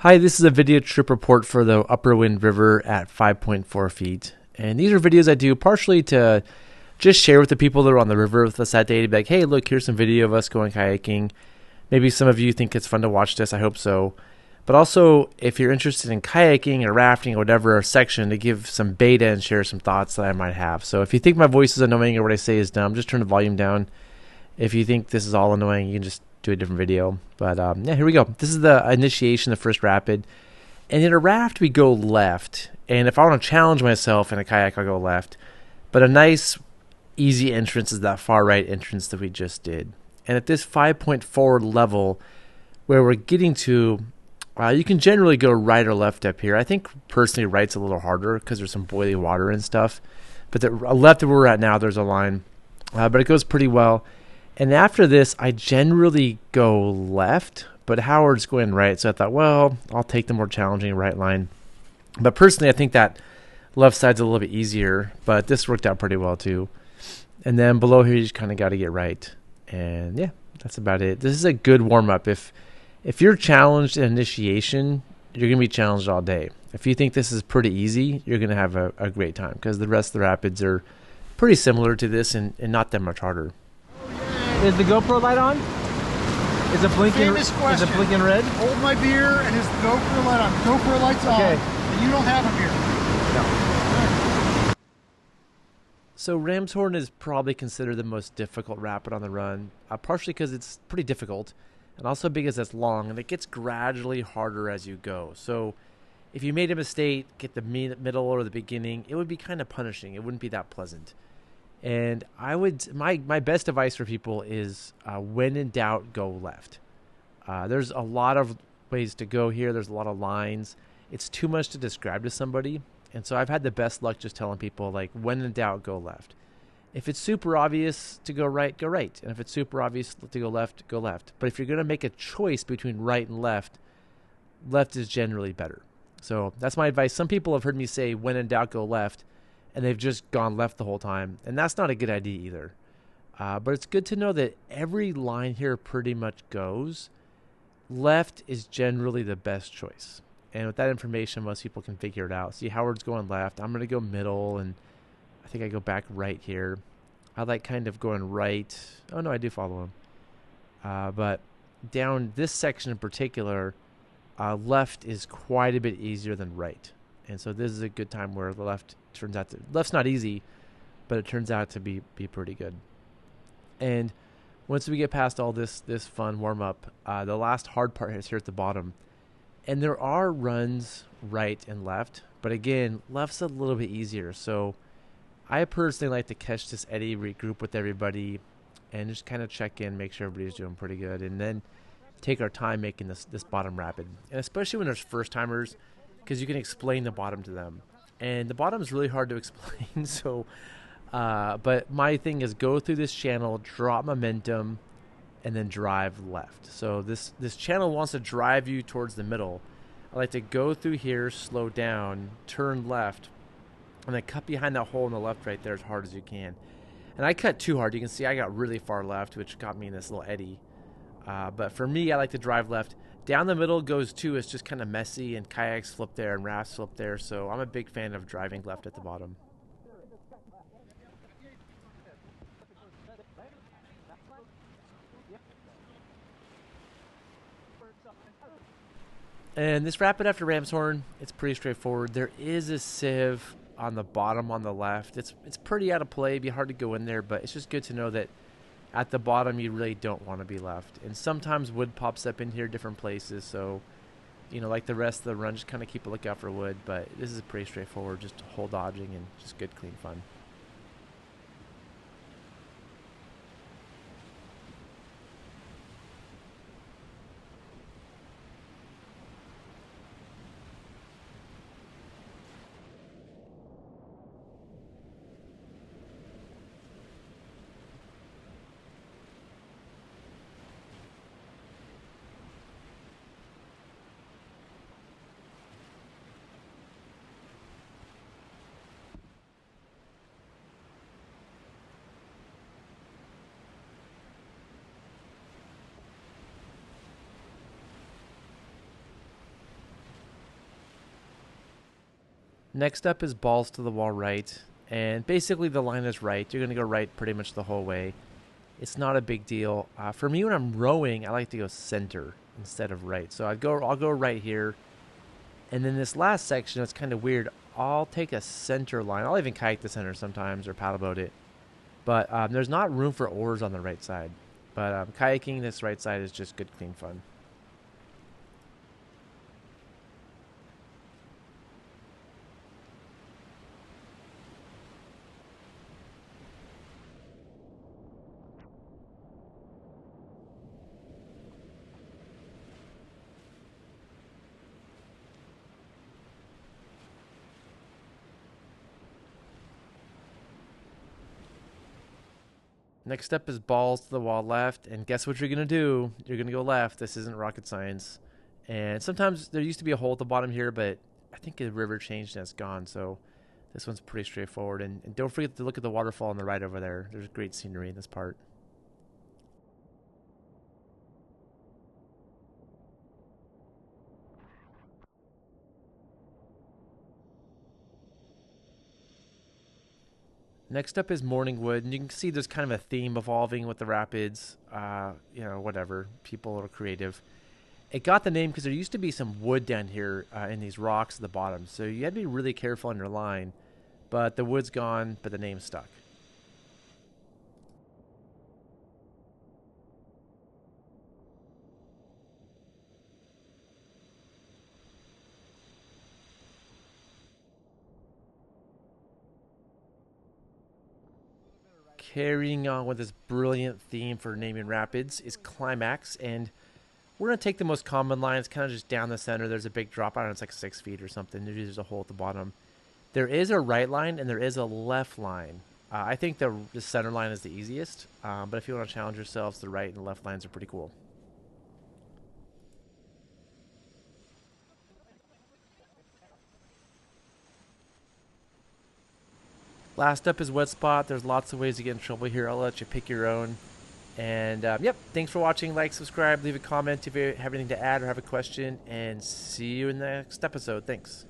Hi, this is a video trip report for the Upper Wind River at 5.4 feet. And these are videos I do partially to just share with the people that are on the river with us that day to be like, hey, look, here's some video of us going kayaking. Maybe some of you think it's fun to watch this. I hope so. But also, if you're interested in kayaking or rafting or whatever section, to give some beta and share some thoughts that I might have. So if you think my voice is annoying or what I say is dumb, just turn the volume down. If you think this is all annoying, you can just do a different video. But yeah, here we go. This is the initiation, the first rapid. And in a raft, we go left. And if I want to challenge myself in a kayak, I'll go left. But a nice, easy entrance is that far right entrance that we just did. And at this 5.4 level, where we're getting to, you can generally go right or left up here. I think personally right's a little harder because there's some boiling water and stuff. But the left where we're at now, there's a line. But it goes pretty well. And after this, I generally go left, but Howard's going right. So I thought, well, I'll take the more challenging right line. But personally, I think that left side's a little bit easier, but this worked out pretty well too. And then below here, you just kind of got to get right. And yeah, that's about it. This is a good warm-up. If you're challenged in initiation, you're going to be challenged all day. If you think this is pretty easy, you're going to have a great time because the rest of the rapids are pretty similar to this and not that much harder. Is the GoPro light on? Is it blinking? Famous question. Is it blinking red? Hold my beer and is the GoPro light on? GoPro light's on. And you don't have a beer. No. So Ramshorn is probably considered the most difficult rapid on the run, partially because it's pretty difficult, and also because it's long, and it gets gradually harder as you go. So if you made a mistake, get the middle or the beginning, it would be kind of punishing. It wouldn't be that pleasant. And I would my best advice for people is when in doubt, go left. There's a lot of ways to go here. There's a lot of lines. It's too much to describe to somebody. And so I've had the best luck just telling people, like, when in doubt, go left. If it's super obvious to go right, go right. And if it's super obvious to go left, go left. But if you're going to make a choice between right and left, left is generally better. So that's my advice. Some people have heard me say, when in doubt, go left. And they've just gone left the whole time. And that's not a good idea either. But it's good to know that every line here pretty much goes. Left is generally the best choice. And with that information, most people can figure it out. See, Howard's going left. I'm going to go middle. And I think I go back right here. I like kind of going right. Oh, no, I do follow him. But down this section in particular, left is quite a bit easier than right. And so this is a good time where the left turns out to, left's not easy, but it turns out to be pretty good. And once we get past all this fun warm up, the last hard part is here at the bottom. And there are runs right and left, but again, left's a little bit easier. So I personally like to catch this eddy, regroup with everybody, and just kind of check in, make sure everybody's doing pretty good, and then take our time making this bottom rapid. And especially when there's first timers, because you can explain the bottom to them. And the bottom is really hard to explain. So, but my thing is go through this channel, drop momentum, and then drive left. So this channel wants to drive you towards the middle. I like to go through here, slow down, turn left, and then cut behind that hole in the left right there as hard as you can. And I cut too hard. You can see I got really far left, which got me in this little eddy. But for me, I like to drive left. Down the middle goes too. It's just kind of messy, and kayaks flip there and rafts flip there. So I'm a big fan of driving left at the bottom. And this rapid after Ramshorn, it's pretty straightforward. There is a sieve on the bottom on the left. It's pretty out of play. It'd be hard to go in there, but it's just good to know that at the bottom, you really don't want to be left. And sometimes wood pops up in here, different places. So, you know, like the rest of the run, just kind of keep a lookout for wood. But this is pretty straightforward, just hole dodging and just good, clean fun. Next up is balls to the wall right. And basically the line is right. You're going to go right pretty much the whole way. It's not a big deal. For me, when I'm rowing, I like to go center instead of right. So I'll go right here. And then this last section, it's kind of weird. I'll take a center line. I'll even kayak the center sometimes or paddleboat it. But there's not room for oars on the right side. But kayaking this right side is just good, clean fun. Next up is balls to the wall left, and guess what you're going to do? You're going to go left. This isn't rocket science. And sometimes there used to be a hole at the bottom here, but I think the river changed and it's gone, so this one's pretty straightforward. And don't forget to look at the waterfall on the right over there. There's great scenery in this part. Next up is Morningwood, and you can see there's kind of a theme evolving with the rapids. Whatever. People are creative. It got the name because there used to be some wood down here in these rocks at the bottom, so you had to be really careful on your line. But the wood's gone, but the name stuck. Carrying on with this brilliant theme for naming rapids is Climax, and we're going to take the most common line. It's kind of just down the center. There's a big drop. I don't know, it's like 6 feet or something. There's a hole at the bottom. There is a right line and there is a left line. I think the center line is the easiest, but if you want to challenge yourselves, the right and left lines are pretty cool. Last up is wet spot. There's lots of ways to get in trouble here. I'll let you pick your own. And yep, thanks for watching. Like, subscribe, leave a comment if you have anything to add or have a question, and see you in the next episode. Thanks.